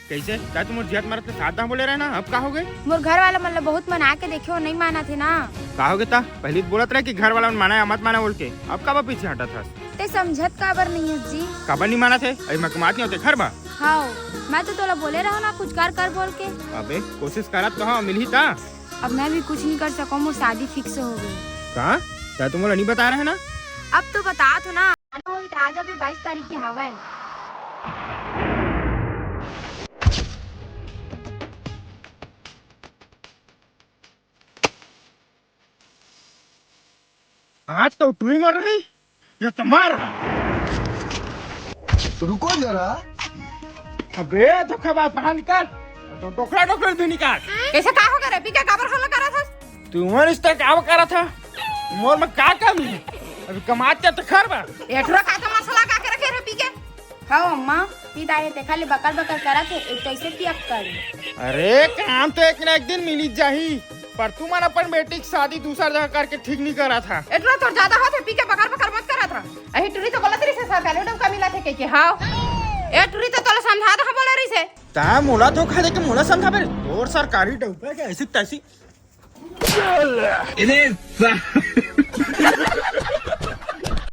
कैसे क्या तुम जियत मारत सादा बोले रहे ना, अब का हो गए? मोर घर वाला मतलब बहुत मना के देखियो नहीं माना थे ना। का हो गए था? पहले तो बोलत रहे कि घर वाला माना या मत माना बोल के, अब का पीछे हटा था? ते समझत काबर नहीं है जी? काबर नहीं माना थे? अरे मैं कमात नहीं होते घर बा। हाँ मैं तो तोला बोले रहा ना कुछ कर बोल के। अबे कोशिश करत कहाँ मिल ही था। अब मैं भी कुछ नहीं कर सकूँ, मोर शादी फिक्स हो गई। कहा क्या तुम नहीं बता रहे ना? अब तो बता तो ना, आज अभी 22 तारीख की हवा है। आज तो टूइंग और रही ये तुम्हार। रुको जरा। अबे तो खबा बाहर निकाल, तो टोकरा भी निकाल। कैसे का हो गया? पीके काबर हल्ला करा था? तुम्हारे इस तरह क्या करा था? मोर में का कमी है? अभी कमाते तो खर बा। एठरा का तो मसाला का के रखे रे पीके। हाँ अम्मा पी दाए ते खाली बकल करा थे, एक कैसे पियक कर। अरे काम तो एक ना एक दिन मिली जाही, पर तुम अपन बेटी की शादी दूसरा जगह करके ठीक नहीं करा था। एठरा तो ज्यादा होते पीके बकल मत करा था। अही टुरी तो बोला तरी से सर पहले उडम कमी लाथे के हां ए टुरी तो तोला समझा दे बोला रही से ता मोला धोखा दे के मोला समझा बे और सरकारी डूबे के ऐसी तैसी।